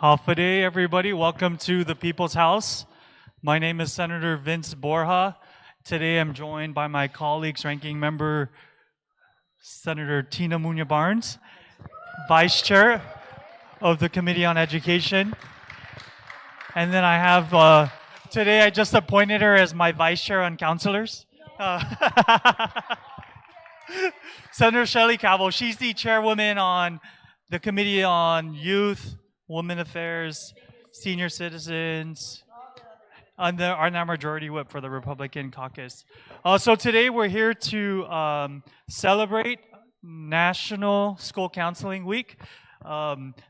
Howdy, everybody. Welcome to the People's House. My name is Senator Vincent Borja. Today I'm joined by my colleagues, Ranking Member Senator Tina Muñoz-Barnes, Vice Chair of the Committee on Education. And then I have, today I just appointed her as my Vice Chair on Counselors. Senator Shelley Cavill, she's the chairwoman on the Committee on Youth, Women Affairs, Senior Citizens, and our majority whip for the Republican caucus. So today we're here to celebrate National School Counseling Week.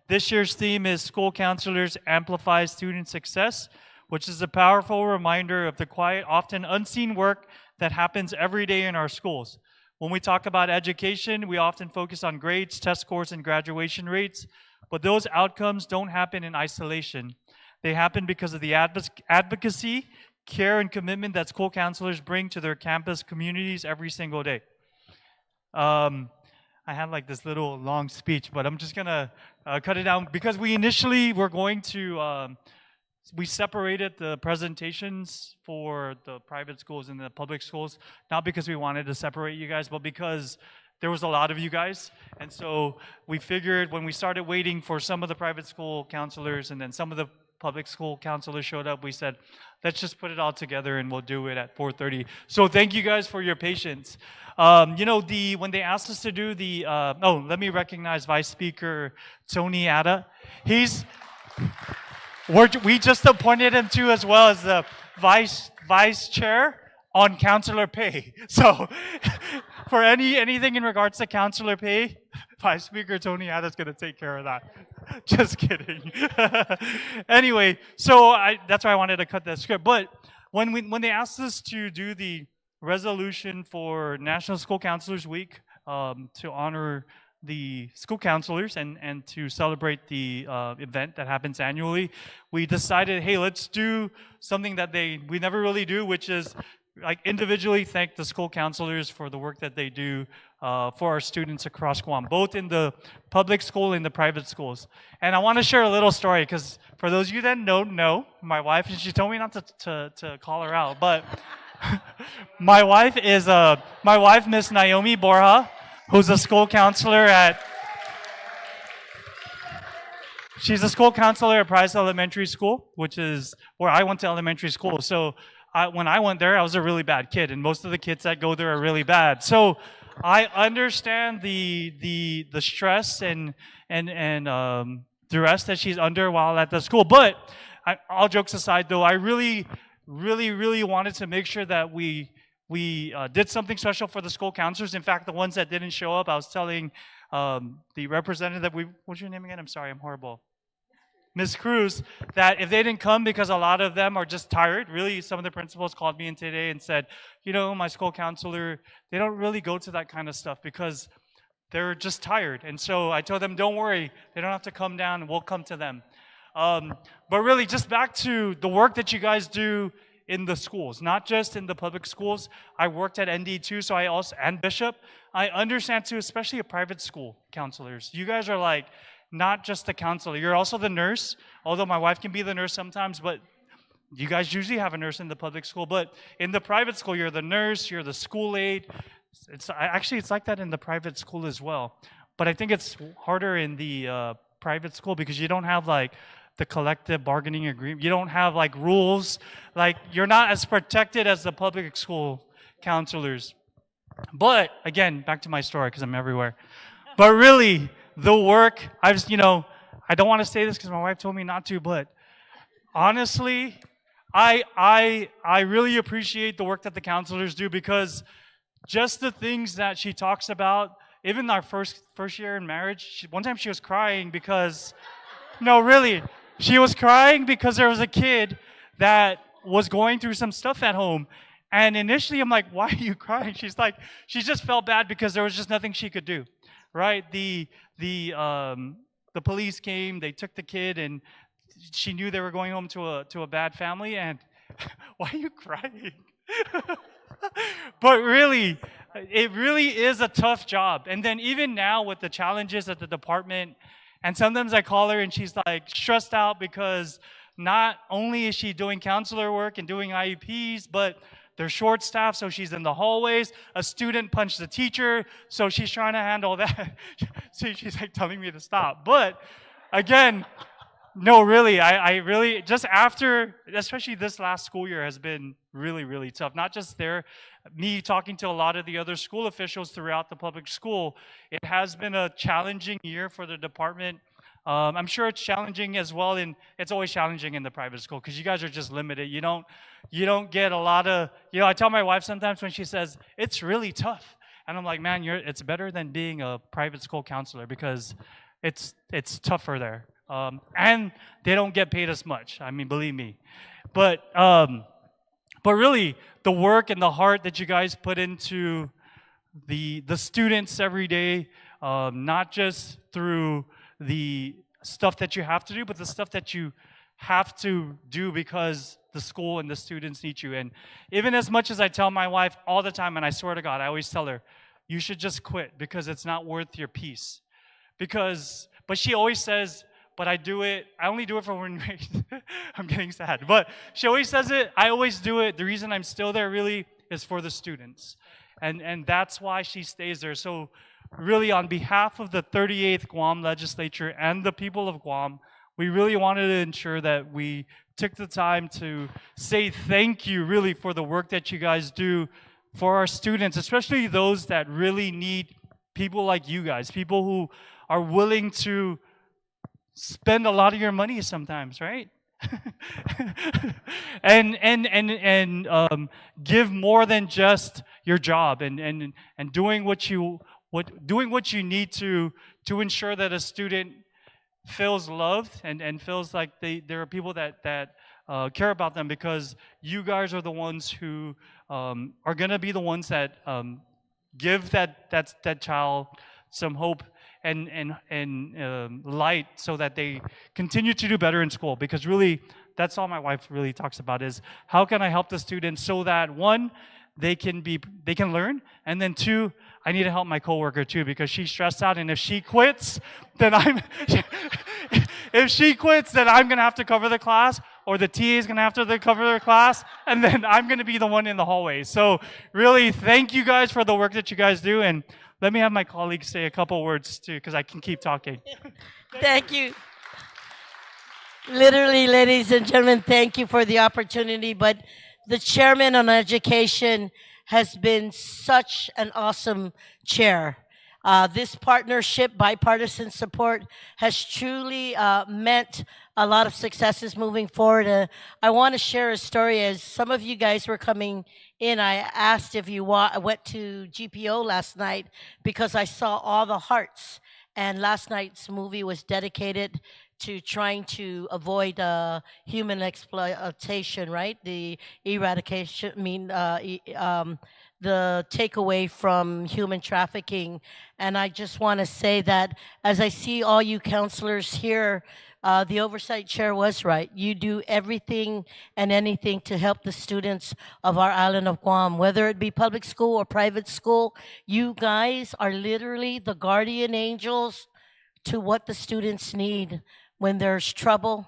This year's theme is School Counselors Amplify Student Success, which is a powerful reminder of the quiet, often unseen work that happens every day in our schools. When we talk about education, we often focus on grades, test scores, and graduation rates. But those outcomes don't happen in isolation. They happen because of the advocacy, care, and commitment that school counselors bring to their campus communities every single day. I had like this little long speech, but I'm just gonna cut it down because we initially were going to, we separated the presentations for the private schools and the public schools, not because we wanted to separate you guys, but because there was a lot of you guys, and so we figured when we started waiting for some of the private school counselors and then some of the public school counselors showed up, we said, let's just put it all together and we'll do it at 4:30. So thank you guys for your patience. You know, when they asked us to do the, let me recognize Vice Speaker Tony Atta. We just appointed him too as well as the vice chair on counselor pay. So for anything in regards to counselor pay, Vice Speaker Tony Atta's going to take care of that. Just kidding. Anyway, so that's why I wanted to cut that script. But when they asked us to do the resolution for National School Counselors Week to honor the school counselors and to celebrate the event that happens annually, we decided, hey, let's do something that we never really do, which is like individually thank the school counselors for the work that they do for our students across Guam, both in the public school and the private schools. And I want to share a little story because for those of you that don't know, my wife, and she told me not to call her out, but my wife, Miss Naomi Borja, who's a school counselor she's a school counselor at Price Elementary School, which is where I went to elementary school. So when I went there, I was a really bad kid, and most of the kids that go there are really bad. So I understand the stress and duress that she's under while at the school. But all jokes aside, though, I really wanted to make sure that we did something special for the school counselors. In fact, the ones that didn't show up, I was telling the representative, what's your name again? I'm sorry, I'm horrible. Ms. Cruz, that if they didn't come because a lot of them are just tired, really some of the principals called me in today and said, you know, my school counselor, they don't really go to that kind of stuff because they're just tired. And so I told them, don't worry, they don't have to come down, we'll come to them. But really just back to the work that you guys do in the schools, not just in the public schools. I worked at ND too, so and Bishop. I understand too, especially at private school counselors. You guys are like, not just the counselor, you're also the nurse, although my wife can be the nurse sometimes, but you guys usually have a nurse in the public school. But in the private school, you're the nurse, you're the school aide. It's like that in the private school as well. But I think it's harder in the private school because you don't have like the collective bargaining agreement. You don't have like rules. Like you're not as protected as the public school counselors. But again, back to my story because I'm everywhere. But really, the work, I don't want to say this because my wife told me not to, but honestly, I really appreciate the work that the counselors do because just the things that she talks about, even our first year in marriage, one time she was crying because, no, really, she was crying because there was a kid that was going through some stuff at home. And initially, I'm like, why are you crying? She's like, she just felt bad because there was just nothing she could do, right? The police came, they took the kid, and she knew they were going home to a bad family. And why are you crying? But really, it really is a tough job. And then even now with the challenges that the department And sometimes I call her and she's like stressed out because not only is she doing counselor work and doing IEPs, but they're short staffed, so she's in the hallways. A student punched the teacher, so she's trying to handle that. So she's like telling me to stop. But again, no, really, I really, just after, especially this last school year has been really, really tough. Not just there, me talking to a lot of the other school officials throughout the public school, it has been a challenging year for the department. I'm sure it's challenging as well, and it's always challenging in the private school because you guys are just limited. You don't get a lot of, I tell my wife sometimes when she says, it's really tough. And I'm like, man, it's better than being a private school counselor because it's tougher there. And they don't get paid as much. I mean, believe me. But really, the work and the heart that you guys put into the students every day, not just through the stuff that you have to do, but the stuff that you have to do because the school and the students need you. And even as much as I tell my wife all the time, and I swear to God, I always tell her, you should just quit because it's not worth your peace. But she always says, but I only do it for when I'm getting sad. But she always says it, I always do it. The reason I'm still there really is for the students. And that's why she stays there. So really, on behalf of the 38th Guam legislature and the people of Guam, we really wanted to ensure that we took the time to say thank you really for the work that you guys do for our students, especially those that really need people like you guys, people who are willing to spend a lot of your money sometimes, right? and give more than just your job and doing what you need to ensure that a student feels loved and feels like there are people that care about them, because you guys are the ones who are going to be the ones that give that child some hope and light so that they continue to do better in school. Because really, that's all my wife really talks about is how can I help the students so that one, they can learn, and then two, I need to help my coworker too because she's stressed out, and if she quits, then I'm gonna have to cover the class, or the TA is gonna have to cover their class, and then I'm gonna be the one in the hallway. So really, thank you guys for the work that you guys do, and let me have my colleagues say a couple words too, because I can keep talking. Thank you. Literally, ladies and gentlemen, thank you for the opportunity. But the chairman on education has been such an awesome chair. This partnership, bipartisan support, has truly meant a lot of successes moving forward. I want to share a story. As some of you guys were coming in, I asked if you went to GPO last night because I saw all the hearts. And last night's movie was dedicated to trying to avoid human exploitation, right? The eradication, the takeaway from human trafficking. And I just want to say that as I see all you counselors here, the oversight chair was right. You do everything and anything to help the students of our island of Guam, whether it be public school or private school. You guys are literally the guardian angels to what the students need when there's trouble,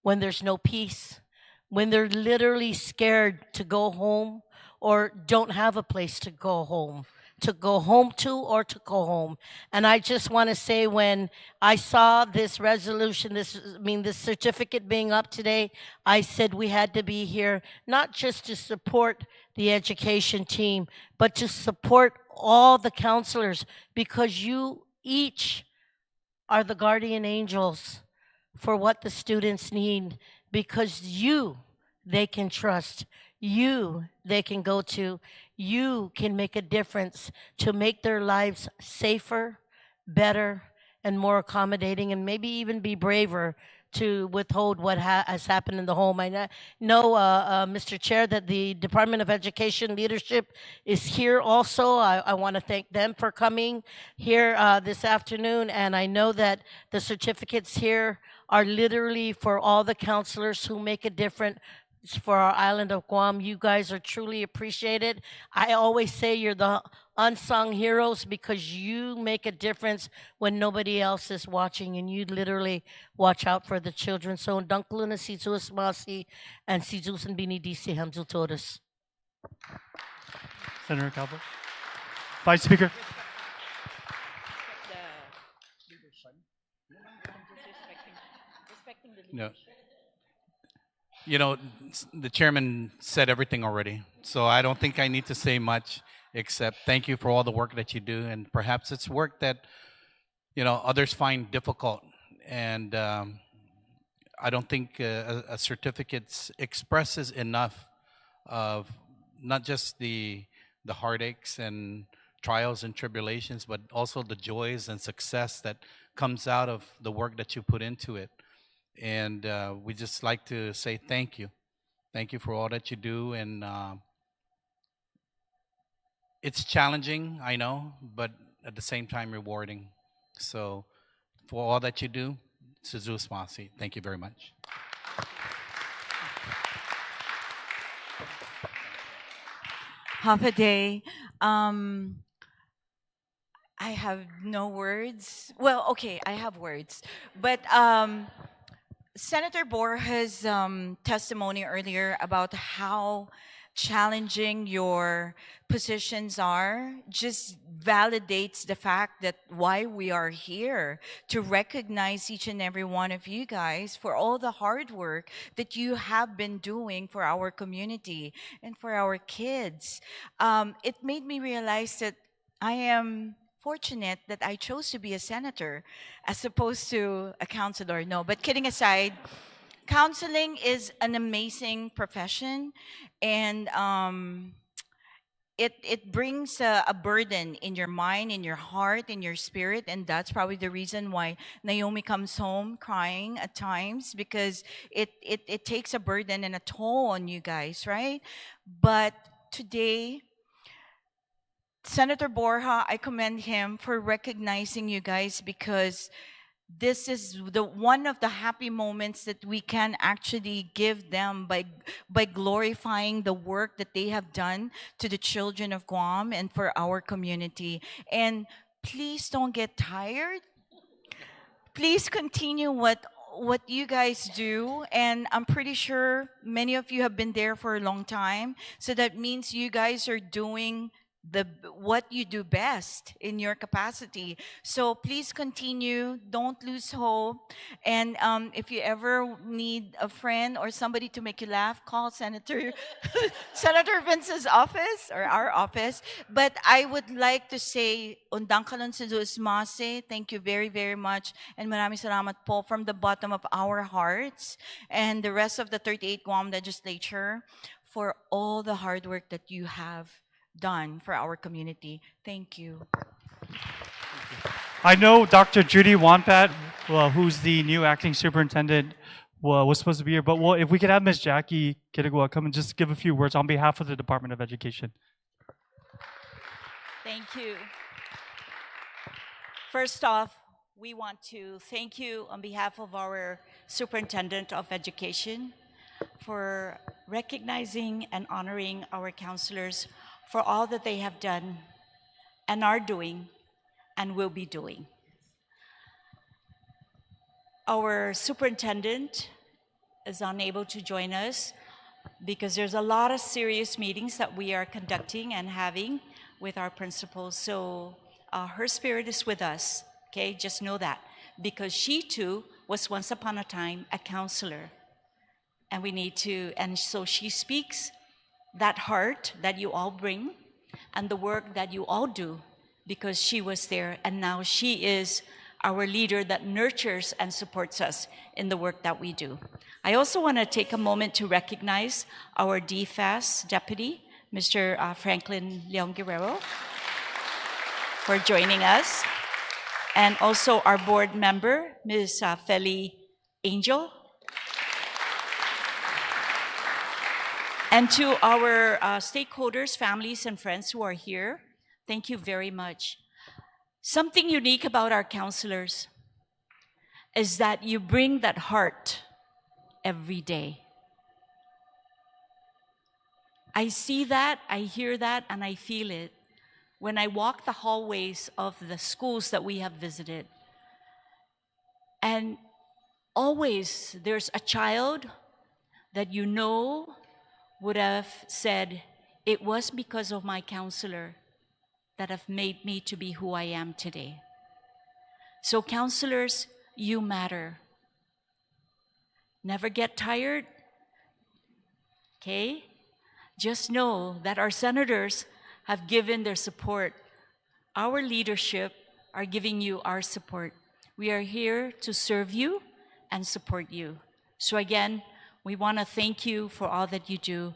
when there's no peace, when they're literally scared to go home or don't have a place to go home to or to go home. And I just want to say, when I saw this resolution, this certificate being up today, I said we had to be here, not just to support the education team, but to support all the counselors, because you each are the guardian angels for what the students need, because they can trust. They can go to. You can make a difference to make their lives safer, better, and more accommodating, and maybe even be braver to withhold what has happened in the home. I know, Mr. Chair, that the Department of Education leadership is here also. I want to thank them for coming here this afternoon, and I know that the certificates here are literally for all the counselors who make a difference for our island of Guam. You guys are truly appreciated. I always say you're the unsung heroes because you make a difference when nobody else is watching and you literally watch out for the children. So, Dunkluna si Zeus Masi and si Zeus and Binidisi Hamzul Totus. Senator Calvo. Vice Speaker. No. You know, the chairman said everything already, so I don't think I need to say much except thank you for all the work that you do, and perhaps it's work that others find difficult, and I don't think a certificate expresses enough of not just the heartaches and trials and tribulations, but also the joys and success that comes out of the work that you put into it. And we just like to say thank you. Thank you for all that you do. And it's challenging, I know, but at the same time rewarding. So for all that you do, Suzus Masi, thank you very much. Half a day. I have no words. Well, okay, I have words. But Senator Borja's testimony earlier about how challenging your positions are just validates the fact that why we are here, to recognize each and every one of you guys for all the hard work that you have been doing for our community and for our kids. It made me realize that I am fortunate that I chose to be a senator as opposed to a counselor. No, but kidding aside, counseling is an amazing profession, and it brings a burden in your mind, in your heart, in your spirit, and that's probably the reason why Naomi comes home crying at times, because it takes a burden and a toll on you guys, right? But today, Senator Borja, I commend him for recognizing you guys, because this is the one of the happy moments that we can actually give them by glorifying the work that they have done to the children of Guam and for our community. And please don't get tired. Please continue what you guys do, and I'm pretty sure many of you have been there for a long time, so that means you guys are doing what you do best in your capacity. So please continue, don't lose hope, and if you ever need a friend or somebody to make you laugh, call Senator Senator Vince's office or our office. But I would like to say, undang kalon sa Diyos Mase, thank you very, very much, and maraming salamat po from the bottom of our hearts and the rest of the 38 Guam legislature for all the hard work that you have done for our community. Thank you. I know Dr. Judy Wanpat, who's the new acting superintendent, was supposed to be here, but if we could have Ms. Jackie Kirigua come and just give a few words on behalf of the Department of Education. Thank you. First off, we want to thank you on behalf of our Superintendent of Education for recognizing and honoring our counselors for all that they have done and are doing and will be doing. Our superintendent is unable to join us because there's a lot of serious meetings that we are conducting and having with our principals. So her spirit is with us, okay? Just know that. Because she too was once upon a time a counselor. And so she speaks that heart that you all bring and the work that you all do, because she was there, and now she is our leader that nurtures and supports us in the work that we do. I also want to take a moment to recognize our DFAS deputy, Mr. Franklin Leon Guerrero, for joining us, and also our board member, Ms. Feli Angel. And to our stakeholders, families, and friends who are here, thank you very much. Something unique about our counselors is that you bring that heart every day. I see that, I hear that, and I feel it when I walk the hallways of the schools that we have visited, and always there's a child that you know would have said, it was because of my counselor that have made me to be who I am today. So counselors, you matter. Never get tired, okay? Just know that our senators have given their support. Our leadership are giving you our support. We are here to serve you and support you. So again, we want to thank you for all that you do.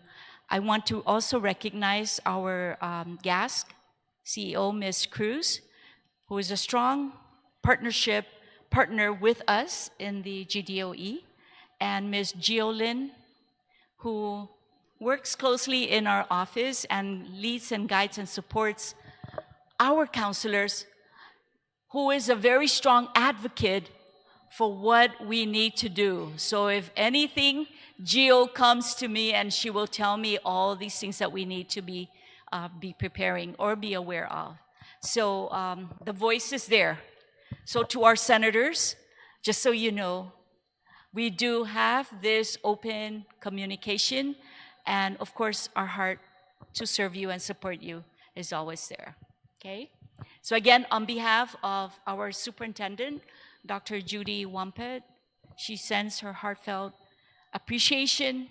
I want to also recognize our GASC CEO, Ms. Cruz, who is a strong partner with us in the GDOE, and Ms. Geolyn, who works closely in our office and leads and guides and supports our counselors, who is a very strong advocate for what we need to do. So if anything, Geo comes to me and she will tell me all these things that we need to be preparing or be aware of. So the voice is there. So to our senators, just so you know, we do have this open communication, and of course, our heart to serve you and support you is always there, okay? So again, on behalf of our superintendent, Dr. Judy Wampet, she sends her heartfelt appreciation,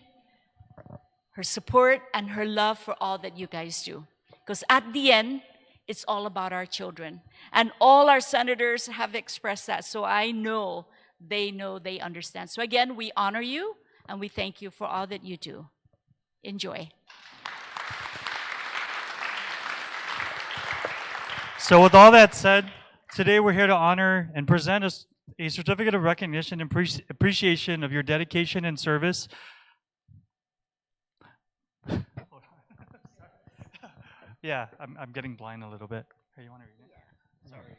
her support, and her love for all that you guys do. Because at the end, it's all about our children. And all our senators have expressed that, so I know, they understand. So again, we honor you, and we thank you for all that you do. Enjoy. So with all that said, today we're here to honor and present a certificate of recognition and appreciation of your dedication and service. Yeah, I'm getting blind a little bit. Hey, you want to read it? Sorry.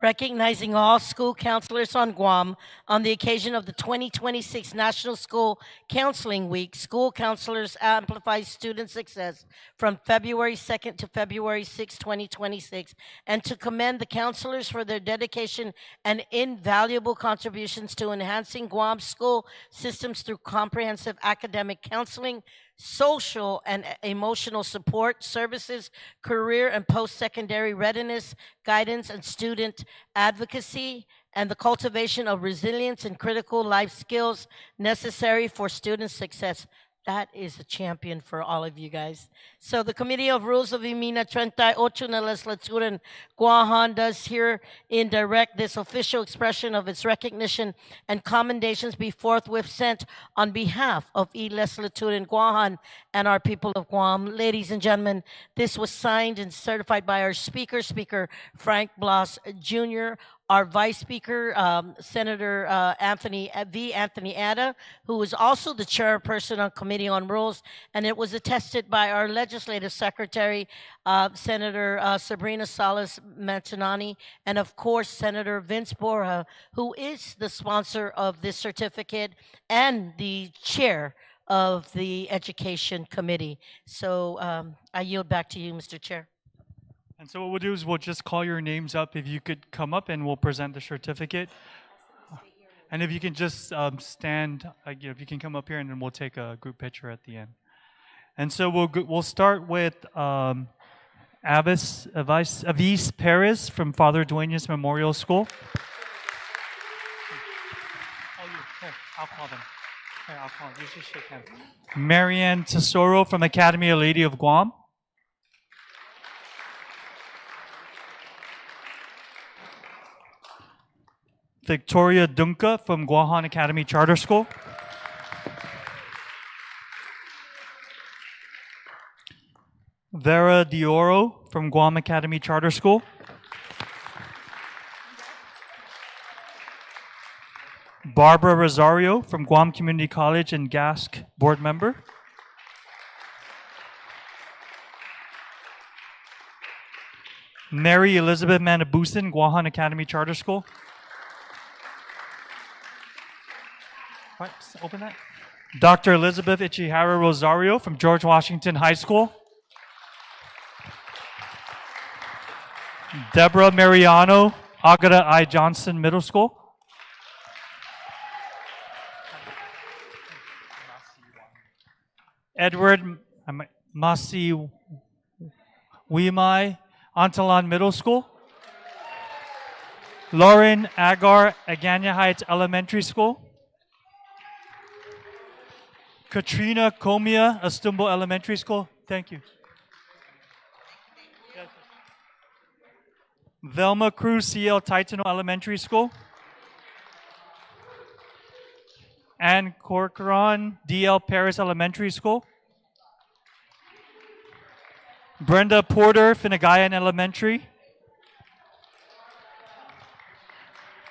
Recognizing all school counselors on Guam on the occasion of the 2026 National School Counseling Week, School Counselors Amplify Student Success from February 2nd to February 6, 2026, and to commend the counselors for their dedication and invaluable contributions to enhancing Guam's school systems through comprehensive academic counseling, social and emotional support services, career and post-secondary readiness, guidance, and student advocacy, and the cultivation of resilience and critical life skills necessary for student success. That is a champion for all of you guys. So the Committee of Rules of Imina 38 na Legislatura in Guahan does herein direct this official expression of its recognition and commendations be forthwith sent on behalf of E. Legislatura in Guahan and our people of Guam. Ladies and gentlemen, this was signed and certified by our Speaker Frank Blas Jr., our Vice Speaker, Senator Anthony Ada, who is also the chairperson on Committee on Rules, and it was attested by our Legislative Secretary, Senator Sabrina Salas Mantanani, and of course, Senator Vince Borja, who is the sponsor of this certificate and the chair of the Education Committee. So I yield back to you, Mr. Chair. And so what we'll do is we'll just call your names up. If you could come up and we'll present the certificate. And if you can just stand, if you can come up here, and then we'll take a group picture at the end. And so we'll start with Avis Perez from Father Duenas Memorial School. Oh, you. Here, I'll call them. Here, I'll call them. You just shake hands. Marianne Tesoro from Academy of Lady of Guam. Victoria Dunca from Guahan Academy Charter School. Vera Dioro from Guam Academy Charter School. Barbara Rosario from Guam Community College and GASC board member. Mary Elizabeth Manabusin, Guahan Academy Charter School. Right, open that. Dr. Elizabeth Ichihara Rosario from George Washington High School. Deborah Mariano, Agata I. Johnson Middle School. Edward Masi Wimai, Antalan Middle School. Lauren Agar, Aganya Heights Elementary School. Katrina Comia, Astumbo Elementary School. Thank you. Velma Cruz, CL Titano Elementary School. Ann Corcoran, DL Paris Elementary School. Brenda Porter, Finagayan Elementary.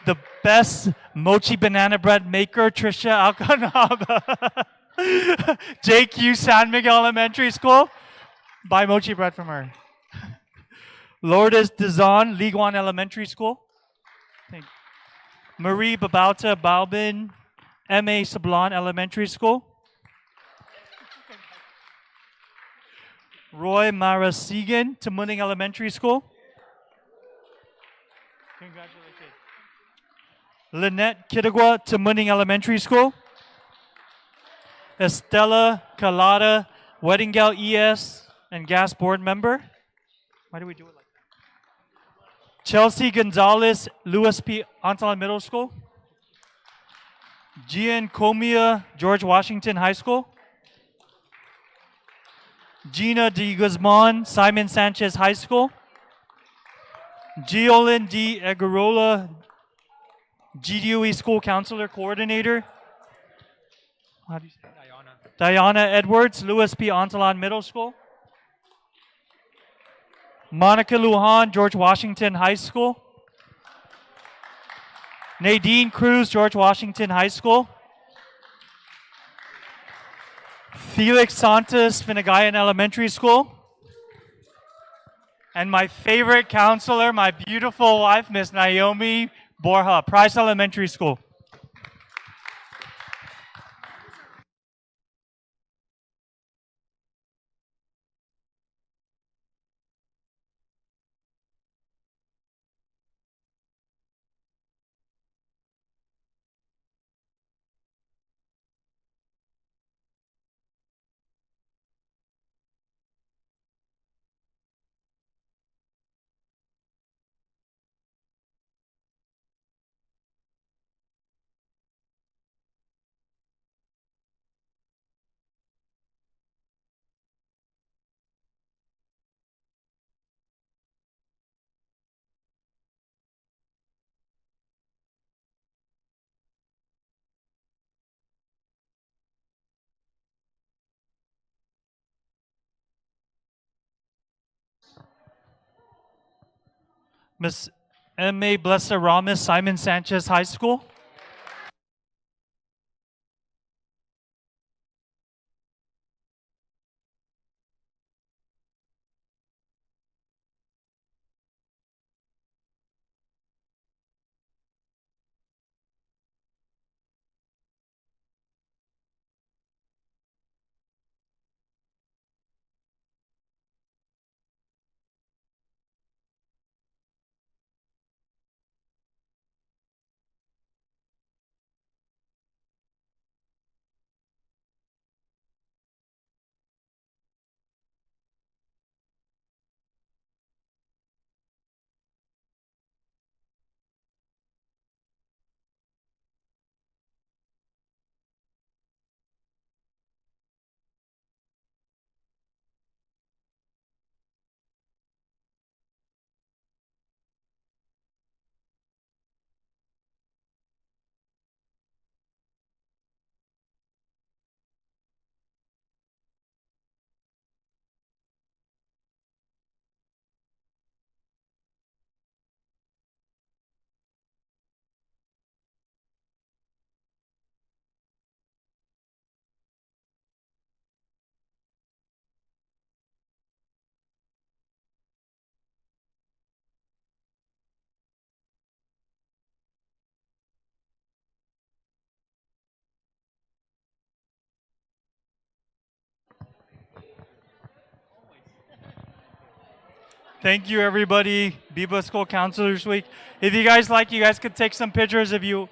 The best mochi banana bread maker, Trisha Alcanaga. JQ San Miguel Elementary School. Buy mochi bread from her. Lourdes Dizon, League One Elementary School. Thank you. Marie Babauta Balbin, M.A. Sablon Elementary School. Roy Marasigan, Tamuning Elementary School. Congratulations. Lynette Kitagwa, Tamuning Elementary School. Estella Calada, Weddingale ES and Gas Board Member. Why do we do it like that? Chelsea Gonzalez, Lewis P. Antalan Middle School. Gian Comia, George Washington High School. Gina D. Guzman, Simon Sanchez High School. Giolin D. Egarola, GDOE School Counselor Coordinator. How do you say? Diana Edwards, Lewis P. Antalan Middle School. Monica Lujan, George Washington High School. Nadine Cruz, George Washington High School. Felix Santos, Finagayan Elementary School. And my favorite counselor, my beautiful wife, Miss Naomi Borja, Price Elementary School. Miss M.A. Blessa Ramos, Simon Sanchez High School. Thank you, everybody. Biba School Counselors Week. If you guys like, you guys could take some pictures if you